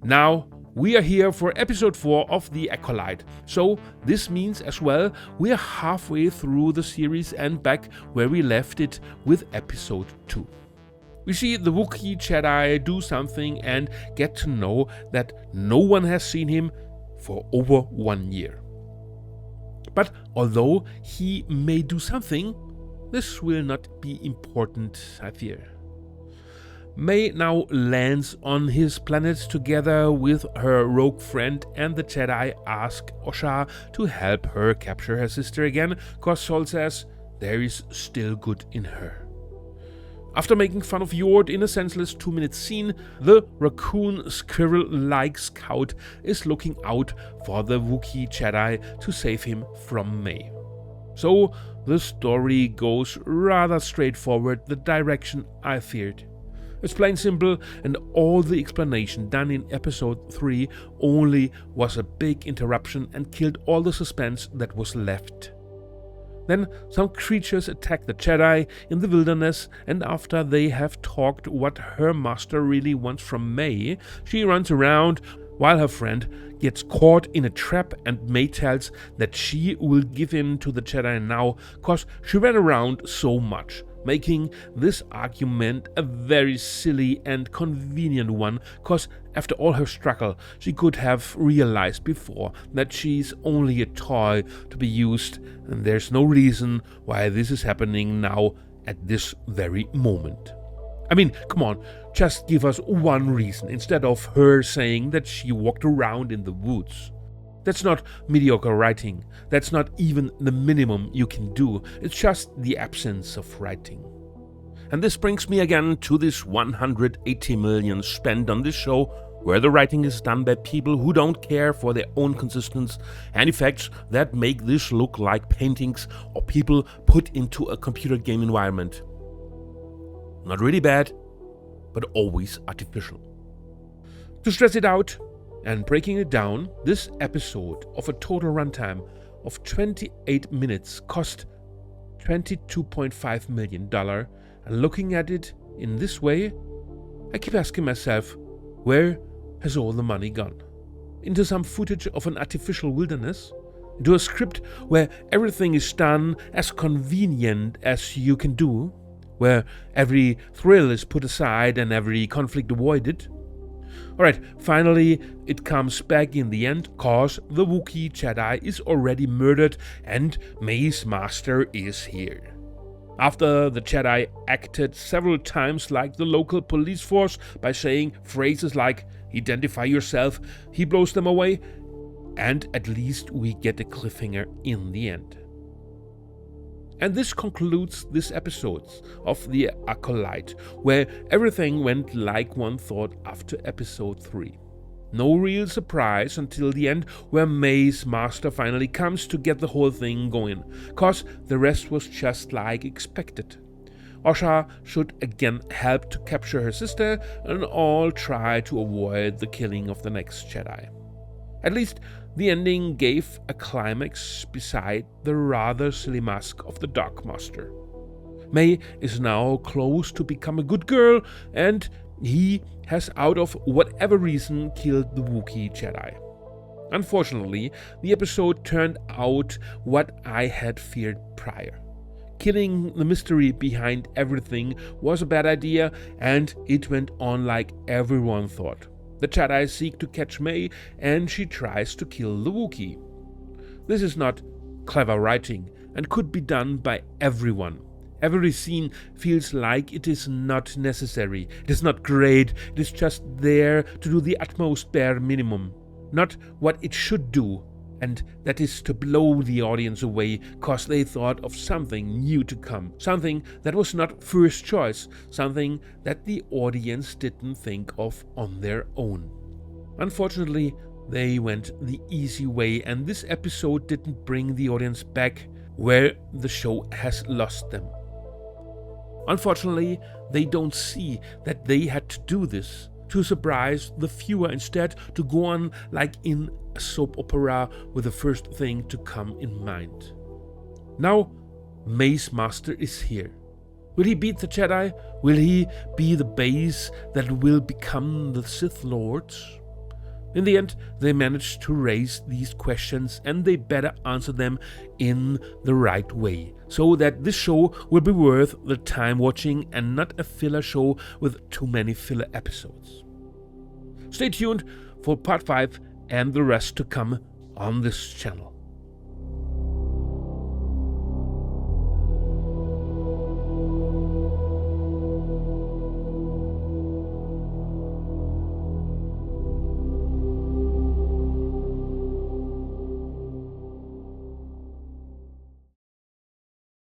Now, we are here for episode 4 of The Acolyte, so this means as well we are halfway through the series and back where we left it with episode 2. We see the Wookiee Jedi do something and get to know that no one has seen him for over 1 year. But although he may do something, this will not be important, I fear. May now lands on his planet together with her rogue friend, and the Jedi ask Osha to help her capture her sister again, cause Sol says there is still good in her. After making fun of Yord in a senseless 2-minute scene, the raccoon squirrel-like scout is looking out for the Wookiee Jedi to save him from May. So the story goes rather straightforward, the direction I feared. It's plain simple, and all the explanation done in episode 3 only was a big interruption and killed all the suspense that was left. Then some creatures attack the Jedi in the wilderness, and after they have talked what her master really wants from May, she runs around while her friend gets caught in a trap, and May tells that she will give in to the Jedi now cause she ran around so much, making this argument a very silly and convenient one, cause after all her struggle, she could have realized before that she's only a toy to be used, and there's no reason why this is happening now at this very moment. I mean, come on, just give us one reason instead of her saying that she walked around in the woods. That's not mediocre writing. That's not even the minimum you can do. It's just the absence of writing. And this brings me again to this 180 million spent on this show, where the writing is done by people who don't care for their own consistency and effects that make this look like paintings or people put into a computer game environment. Not really bad, but always artificial. To stress it out, and breaking it down, this episode of a total runtime of 28 minutes cost $22.5 million, and looking at it in this way, I keep asking myself, where has all the money gone? Into some footage of an artificial wilderness? Into a script where everything is done as convenient as you can do? Where every thrill is put aside and every conflict avoided? Alright, finally it comes back in the end, cause the Wookiee Jedi is already murdered and May's master is here. After the Jedi acted several times like the local police force by saying phrases like "identify yourself," he blows them away, and at least we get a cliffhanger in the end. And this concludes this episode of The Acolyte, where everything went like one thought after episode 3. No real surprise until the end, where May's master finally comes to get the whole thing going, cause the rest was just like expected. Osha should again help to capture her sister, and all try to avoid the killing of the next Jedi. At least the ending gave a climax beside the rather silly mask of the Dark Master. May is now close to become a good girl, and he has, out of whatever reason, killed the Wookiee Jedi. Unfortunately, the episode turned out what I had feared prior. Killing the mystery behind everything was a bad idea, and it went on like everyone thought. The Jedi seek to catch May, and she tries to kill the Wookiee. This is not clever writing, and could be done by everyone. Every scene feels like it is not necessary. It is not great, it is just there to do the utmost bare minimum. Not what it should do, and that is to blow the audience away cause they thought of something new to come, something that was not first choice, something that the audience didn't think of on their own. Unfortunately, they went the easy way, and this episode didn't bring the audience back where the show has lost them. Unfortunately, they don't see that they had to do this to surprise the viewer, instead to go on like in a soap opera with the first thing to come in mind. Now, May's master is here. Will he beat the Jedi? Will he be the base that will become the Sith Lords? In the end, they managed to raise these questions, and they better answer them in the right way, so that this show will be worth the time watching and not a filler show with too many filler episodes. Stay tuned for part 5 and the rest to come on this channel.